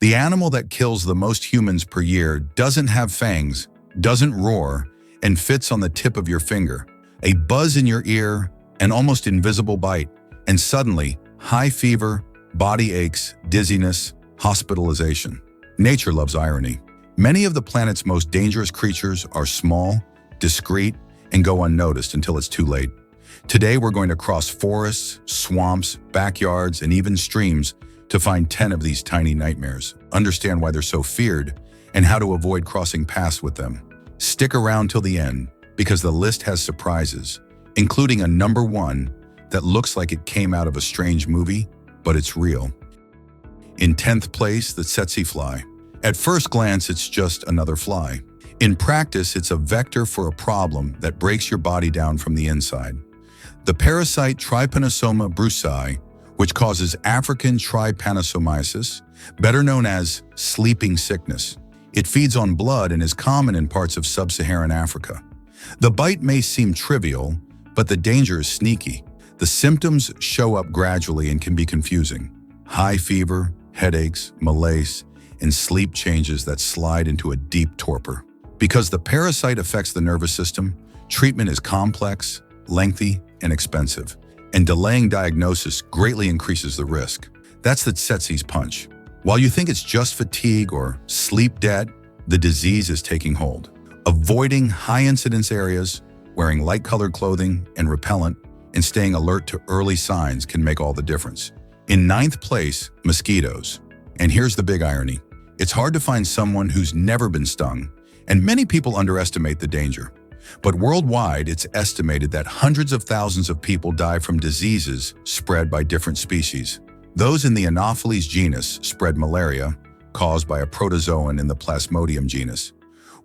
The animal that kills the most humans per year doesn't have fangs, doesn't roar, and fits on the tip of your finger. A buzz in your ear, an almost invisible bite, and suddenly, high fever, body aches, dizziness, hospitalization. Nature loves irony. Many of the planet's most dangerous creatures are small, discreet, and go unnoticed until it's too late. Today, we're going to cross forests, swamps, backyards, and even streams to find 10 of these tiny nightmares, understand why they're so feared, and how to avoid crossing paths with them. Stick around till the end, because the list has surprises, including a number 1 that looks like it came out of a strange movie, but it's real. In 10th place, the Tsetse fly. At first glance, it's just another fly. In practice, it's a vector for a problem that breaks your body down from the inside. The parasite Trypanosoma brucei, which causes African trypanosomiasis, better known as sleeping sickness. It feeds on blood and is common in parts of sub-Saharan Africa. The bite may seem trivial, but the danger is sneaky. The symptoms show up gradually and can be confusing. High fever, headaches, malaise, and sleep changes that slide into a deep torpor. Because the parasite affects the nervous system, treatment is complex, lengthy, and expensive, and delaying diagnosis greatly increases the risk. That's the Tsetse's punch. While you think it's just fatigue or sleep debt, the disease is taking hold. Avoiding high-incidence areas, wearing light-colored clothing and repellent, and staying alert to early signs can make all the difference. In 9th place, mosquitoes. And here's the big irony. It's hard to find someone who's never been stung, and many people underestimate the danger. But worldwide, it's estimated that hundreds of thousands of people die from diseases spread by different species. Those in the Anopheles genus spread malaria, caused by a protozoan in the Plasmodium genus,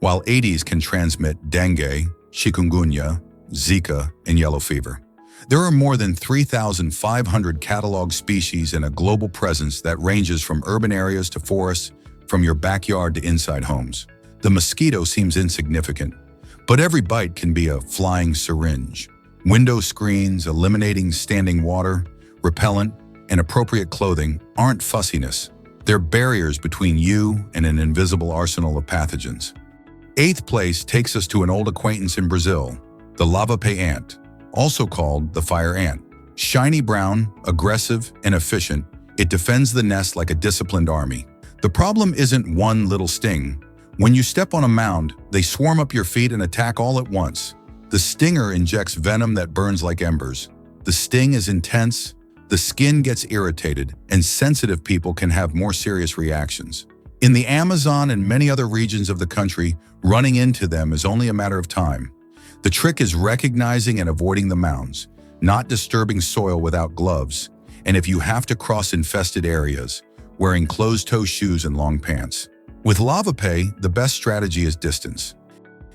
while Aedes can transmit dengue, chikungunya, Zika, and yellow fever. There are more than 3,500 cataloged species and a global presence that ranges from urban areas to forests, from your backyard to inside homes. The mosquito seems insignificant, but every bite can be a flying syringe. Window screens, eliminating standing water, repellent, and appropriate clothing aren't fussiness. They're barriers between you and an invisible arsenal of pathogens. 8th place takes us to an old acquaintance in Brazil, the lavape ant, also called the fire ant. Shiny brown, aggressive, and efficient, it defends the nest like a disciplined army. The problem isn't one little sting. When you step on a mound, they swarm up your feet and attack all at once. The stinger injects venom that burns like embers. The sting is intense, the skin gets irritated, and sensitive people can have more serious reactions. In the Amazon and many other regions of the country, running into them is only a matter of time. The trick is recognizing and avoiding the mounds, not disturbing soil without gloves, and if you have to cross infested areas, wearing closed-toe shoes and long pants. With lavape, the best strategy is distance.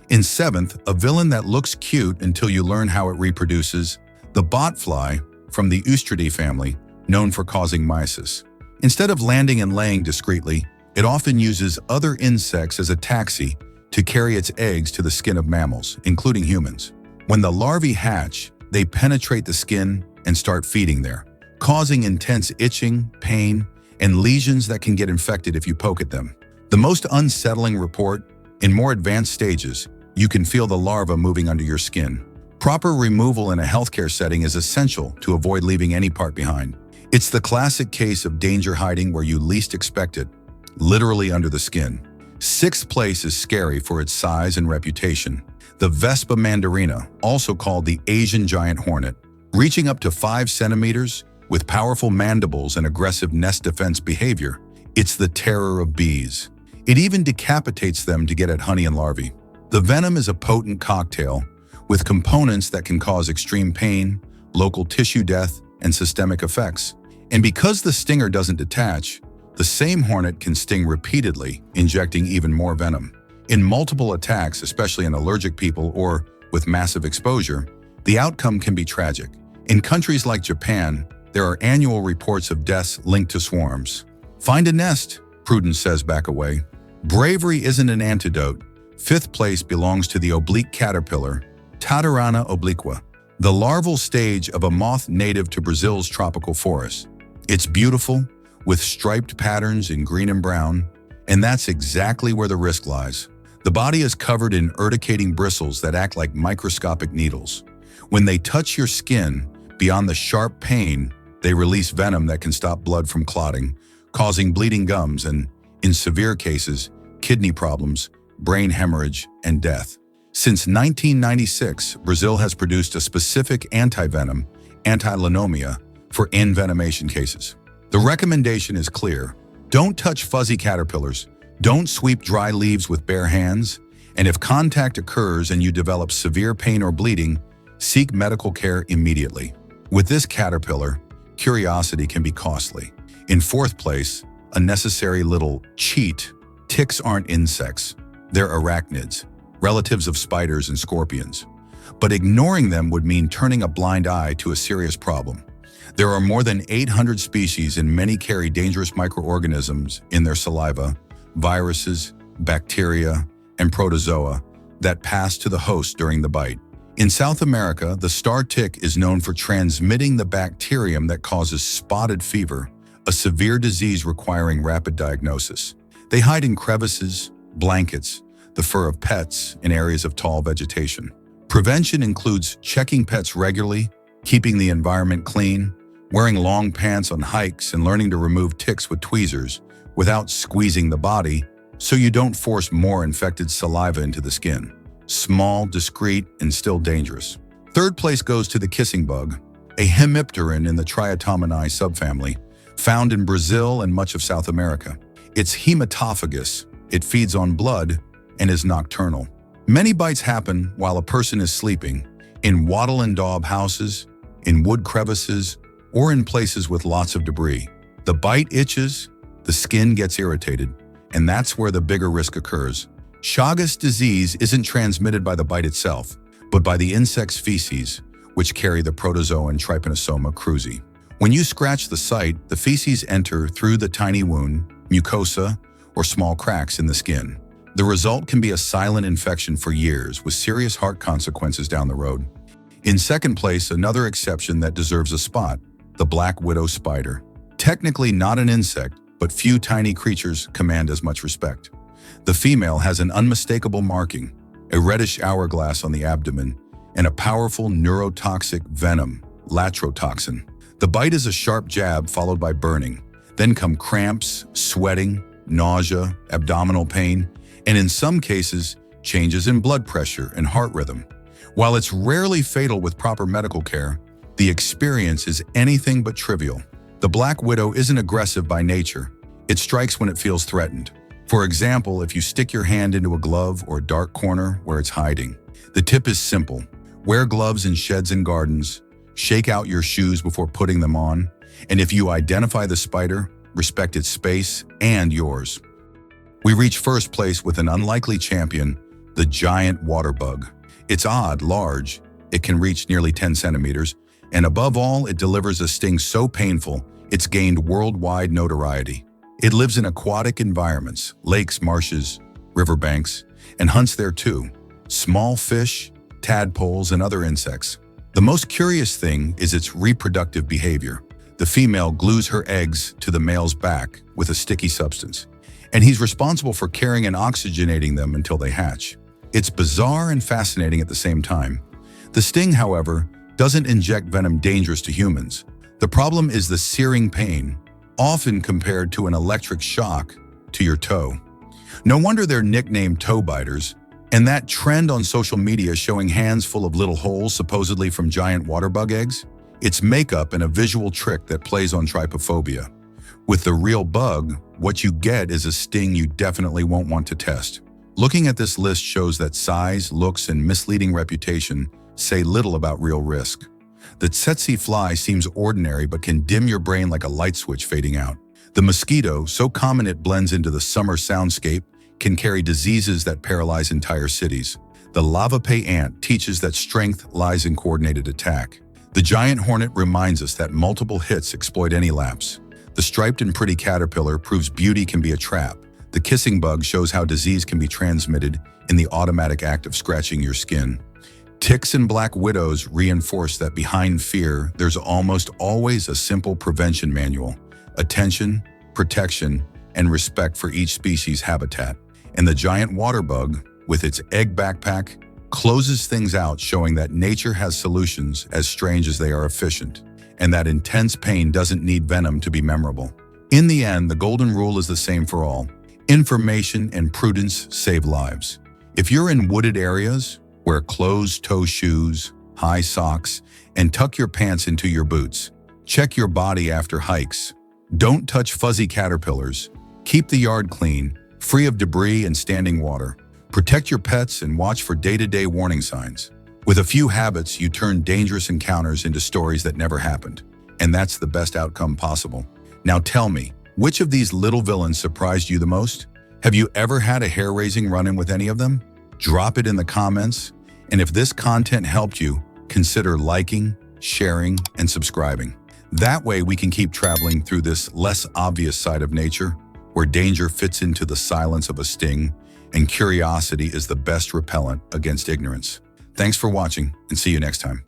In 7th, a villain that looks cute until you learn how it reproduces, the Botfly from the Oestridae family, known for causing mysis. Instead of landing and laying discreetly, it often uses other insects as a taxi to carry its eggs to the skin of mammals, including humans. When the larvae hatch, they penetrate the skin and start feeding there, causing intense itching, pain, and lesions that can get infected if you poke at them. The most unsettling report, in more advanced stages, you can feel the larva moving under your skin. Proper removal in a healthcare setting is essential to avoid leaving any part behind. It's the classic case of danger hiding where you least expect it, literally under the skin. 6th place is scary for its size and reputation. The Vespa mandarinia, also called the Asian giant hornet, reaching up to 5 centimeters with powerful mandibles and aggressive nest defense behavior. It's the terror of bees. It even decapitates them to get at honey and larvae. The venom is a potent cocktail with components that can cause extreme pain, local tissue death, and systemic effects. And because the stinger doesn't detach, the same hornet can sting repeatedly, injecting even more venom. In multiple attacks, especially in allergic people or with massive exposure, the outcome can be tragic. In countries like Japan, there are annual reports of deaths linked to swarms. Find a nest, prudence says back away. Bravery isn't an antidote. 5th place belongs to the oblique caterpillar, Tatarana obliqua, the larval stage of a moth native to Brazil's tropical forests. It's beautiful, with striped patterns in green and brown, and that's exactly where the risk lies. The body is covered in urticating bristles that act like microscopic needles. When they touch your skin, beyond the sharp pain, they release venom that can stop blood from clotting, causing bleeding gums and, in severe cases, kidney problems, brain hemorrhage, and death. Since 1996, Brazil has produced a specific anti-venom, anti-Lonomia, for envenomation cases. The recommendation is clear. Don't touch fuzzy caterpillars, don't sweep dry leaves with bare hands, and if contact occurs and you develop severe pain or bleeding, seek medical care immediately. With this caterpillar, curiosity can be costly. In fourth place, a necessary little cheat. Ticks aren't insects, they're arachnids, relatives of spiders and scorpions. But ignoring them would mean turning a blind eye to a serious problem. There are more than 800 species and many carry dangerous microorganisms in their saliva, viruses, bacteria, and protozoa that pass to the host during the bite. In South America, the star tick is known for transmitting the bacterium that causes spotted fever, a severe disease requiring rapid diagnosis. They hide in crevices, blankets, the fur of pets, and areas of tall vegetation. Prevention includes checking pets regularly, keeping the environment clean, wearing long pants on hikes, and learning to remove ticks with tweezers without squeezing the body so you don't force more infected saliva into the skin. Small, discreet, and still dangerous. Third place goes to the kissing bug, a hemipteran in the Triatominae subfamily, found in Brazil and much of South America. It's hematophagous, it feeds on blood, and is nocturnal. Many bites happen while a person is sleeping, in wattle and daub houses, in wood crevices, or in places with lots of debris. The bite itches, the skin gets irritated, and that's where the bigger risk occurs. Chagas disease isn't transmitted by the bite itself, but by the insect's feces, which carry the protozoan Trypanosoma cruzi. When you scratch the site, the feces enter through the tiny wound, mucosa, or small cracks in the skin. The result can be a silent infection for years with serious heart consequences down the road. In second place, another exception that deserves a spot, the black widow spider. Technically not an insect, but few tiny creatures command as much respect. The female has an unmistakable marking, a reddish hourglass on the abdomen, and a powerful neurotoxic venom, latrotoxin. The bite is a sharp jab followed by burning. Then come cramps, sweating, nausea, abdominal pain, and in some cases, changes in blood pressure and heart rhythm. While it's rarely fatal with proper medical care, the experience is anything but trivial. The black widow isn't aggressive by nature. It strikes when it feels threatened. For example, if you stick your hand into a glove or a dark corner where it's hiding. The tip is simple. Wear gloves in sheds and gardens. Shake out your shoes before putting them on. And if you identify the spider, respect its space and yours. We reach first place with an unlikely champion, the giant water bug. It's odd, large, it can reach nearly 10 centimeters, and above all, it delivers a sting so painful, it's gained worldwide notoriety. It lives in aquatic environments, lakes, marshes, riverbanks, and hunts there too. Small fish, tadpoles, and other insects. The most curious thing is its reproductive behavior. The female glues her eggs to the male's back with a sticky substance, and he's responsible for carrying and oxygenating them until they hatch. It's bizarre and fascinating at the same time. The sting, however, doesn't inject venom dangerous to humans. The problem is the searing pain, often compared to an electric shock to your toe. No wonder they're nicknamed toe biters, and that trend on social media showing hands full of little holes supposedly from giant water bug eggs? It's makeup and a visual trick that plays on trypophobia. With the real bug, what you get is a sting you definitely won't want to test. Looking at this list shows that size, looks, and misleading reputation say little about real risk. The Tsetse fly seems ordinary but can dim your brain like a light switch fading out. The mosquito, so common it blends into the summer soundscape, can carry diseases that paralyze entire cities. The lavapae ant teaches that strength lies in coordinated attack. The giant hornet reminds us that multiple hits exploit any lapse. The striped and pretty caterpillar proves beauty can be a trap. The kissing bug shows how disease can be transmitted in the automatic act of scratching your skin. Ticks and black widows reinforce that behind fear, there's almost always a simple prevention manual: attention, protection, and respect for each species' habitat. And the giant water bug, with its egg backpack, closes things out, showing that nature has solutions as strange as they are efficient, and that intense pain doesn't need venom to be memorable. In the end, the golden rule is the same for all. Information and prudence save lives. If you're in wooded areas, wear closed-toe shoes, high socks, and tuck your pants into your boots. Check your body after hikes. Don't touch fuzzy caterpillars. Keep the yard clean, free of debris and standing water. Protect your pets and watch for day-to-day warning signs. With a few habits, you turn dangerous encounters into stories that never happened. And that's the best outcome possible. Now tell me, which of these little villains surprised you the most? Have you ever had a hair-raising run-in with any of them? Drop it in the comments. And if this content helped you, consider liking, sharing, and subscribing. That way we can keep traveling through this less obvious side of nature, where danger fits into the silence of a sting, and curiosity is the best repellent against ignorance. Thanks for watching, and see you next time.